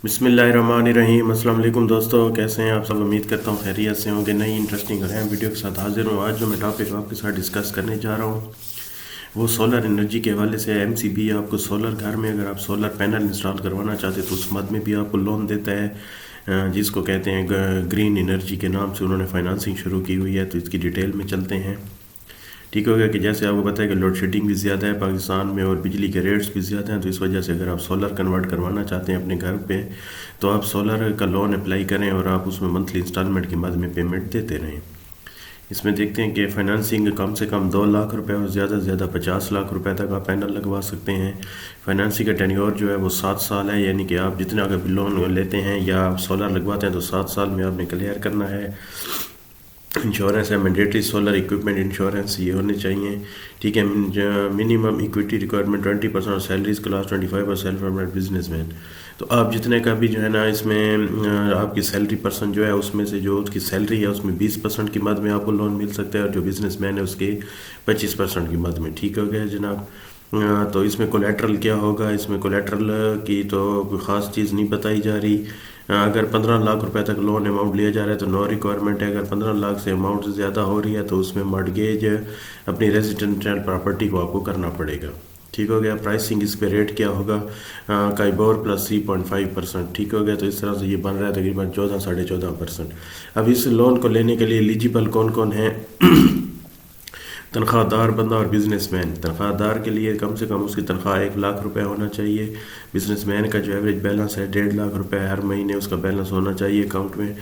बिस्मिल्लाहिर्रहमानिर्रहीम। अस्सलाम वालेकुम दोस्तों, कैसे हैं आप सब? उम्मीद करता हूँ खैरियत से होंगे। नई इंटरेस्टिंग और अहम वीडियो के साथ हाजिर हूँ। आज जो मैं टॉपिक आपके साथ डिस्कस करने जा रहा हूँ वो सोलर एनर्जी के हवाले से। एमसीबी आपको सोलर घर में अगर आप सोलर पैनल इंस्टॉल करवाना चाहते तो उस मद में भी आपको लोन देता है, जिसको कहते हैं ग्रीन एनर्जी के नाम से उन्होंने फाइनेंसिंग शुरू की हुई है। तो इसकी डिटेल में चलते हैं। ठीक हो गया कि जैसे आपको पता है कि लोड शेडिंग भी ज़्यादा है पाकिस्तान में और बिजली के रेट्स भी ज़्यादा हैं, तो इस वजह से अगर आप सोलर कन्वर्ट करवाना चाहते हैं अपने घर पे तो आप सोलर का लोन अप्लाई करें और आप उसमें मंथली इंस्टॉलमेंट की मद में पेमेंट देते रहें। इसमें देखते हैं कि फाइनेंसिंग कम से कम 2 लाख रुपए और ज़्यादा से ज़्यादा 50 लाख रुपए तक आप पैनल लगवा सकते हैं। फाइनेंसिंग का टेन्योर जो है वो 7 साल है, यानी कि आप जितना अगर लोन लेते हैं या आप सोलर लगवाते हैं तो 7 साल में आपने क्लियर करना है। इंश्योरेंस है मैंडेटरी, सोलर इक्विपमेंट इंश्योरेंस ये होने चाहिए। ठीक है। मिनिमम इक्विटी रिक्वायरमेंट 20% और salaries class 25 self employed businessman. तो आप जितने का भी जो है ना इसमें आपकी सैलरी पर्सन जो है उसमें से जो उसकी सैलरी है उसमें 20% की मद में आपको लोन मिल सकता है और जो बिजनेसमैन है उसके 25% की मद में। ठीक हो गया जनाब। तो इसमें कोलेट्रल क्या होगा? इसमें कोलेट्रल की तो कोई ख़ास चीज़ नहीं बताई जा रही। अगर 15 लाख रुपए तक लोन अमाउंट लिया जा रहा है तो नो रिक्वायरमेंट है। अगर 15 लाख से अमाउंट ज़्यादा हो रही है तो उसमें मॉर्गेज अपनी रेजिडेंशियल प्रॉपर्टी को आपको करना पड़ेगा। ठीक हो गया। प्राइसिंग इस पे रेट क्या होगा? KIBOR plus 3.5%। ठीक हो गया। तो इस तरह से ये बन रहा है तकरीबन 14-14.5%। अब इस लोन को लेने के लिए एलिजिबल कौन कौन है? तनख्वाहदार बंदा और बिजनेसमैन। तनख्वाहदार के लिए कम से कम उसकी तनख्वाह 1 लाख रुपए होना चाहिए। बिजनेसमैन का जो एवरेज बैलेंस है 1.5 लाख रुपए हर महीने उसका बैलेंस होना चाहिए अकाउंट में।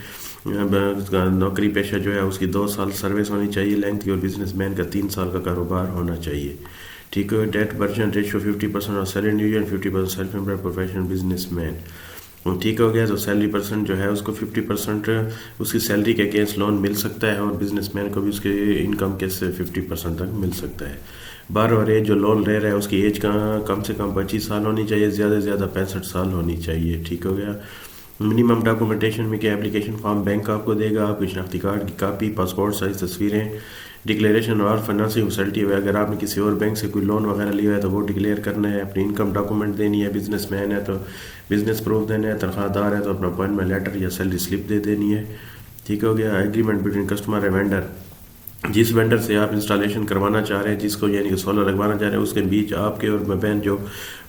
नौकरी पेशा जो है उसकी 2 साल सर्विस होनी चाहिए लेंथ की और बिजनेसमैन का 3 साल का कारोबार होना चाहिए। ठीक है। डेट वर्जन रेशियो 50% और salary individual 50% self employed professional businessman. ठीक हो गया। तो सैलरी पर्सन जो है उसको 50% उसकी सैलरी के अगेंस्ट लोन मिल सकता है और बिजनेसमैन को भी उसके इनकम के से 50% तक मिल सकता है। बार और एज जो लोन ले रहा है उसकी एज का कम से कम 25 साल होनी चाहिए, ज़्यादा से ज़्यादा 65 साल होनी चाहिए। ठीक हो गया। मिनिमम डॉक्यूमेंटेशन में क्या? एप्लीकेशन फॉर्म बैंक आपको देगा, आपकी शनाख्ती कार्ड की कापी, पासपोर्ट साइज तस्वीरें, डिक्लेरेशन और फाइनेंसिंग फैसिलिटी है। अगर आपने किसी और बैंक से कोई लोन वगैरह लिया है तो वो डिक्लेयर करना है। अपनी इनकम डॉक्यूमेंट देनी है। बिजनेसमैन है तो बिजनेस प्रूफ देना है। तनख्वाहदार है तो अपना अपॉइंटमेंट लेटर या सैलरी स्लिप दे देनी है। ठीक हो गया। Agreement between customer and vendor. जिस वेंडर से आप इंस्टॉलेशन करवाना चाह रहे हैं, जिसको यानी कि सोलर लगवाना चाह रहे हैं, उसके बीच आपके और मबैन जो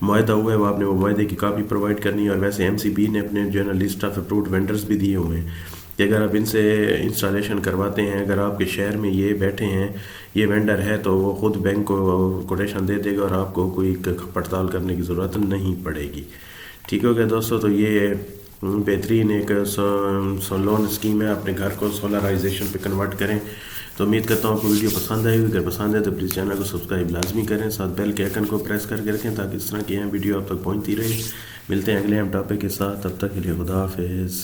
मुआहदा हुआ है वो आपने वो मुआहदे की कापी प्रोवाइड करनी है। और वैसे एमसीबी ने अपने जो है ना लिस्ट ऑफ अप्रूव्ड वेंडर्स भी दिए हुए हैं कि अगर आप इनसे इंस्टॉलेशन करवाते हैं, अगर आपके शहर में ये बैठे हैं, ये वेंडर है, तो वो ख़ुद बैंक को कोटेशन दे देगा और आपको कोई पड़ताल करने की ज़रूरत नहीं पड़ेगी। ठीक हो गया दोस्तों। तो ये बेहतरीन एक लोन स्कीम है। अपने घर को सोलराइजेशन पे कन्वर्ट करें। तो उम्मीद करता हूँ आपको वीडियो पसंद आई होगी। अगर पसंद है तो प्लीज़ चैनल को सब्सक्राइब लाजमी करें, साथ बेल के आइकन को प्रेस करके रखें ताकि इस तरह की अहम वीडियो आप तक पहुँचती रहे। मिलते हैं अगले अहम टॉपिक के साथ, तब तक के लिए खुदा हाफिज़।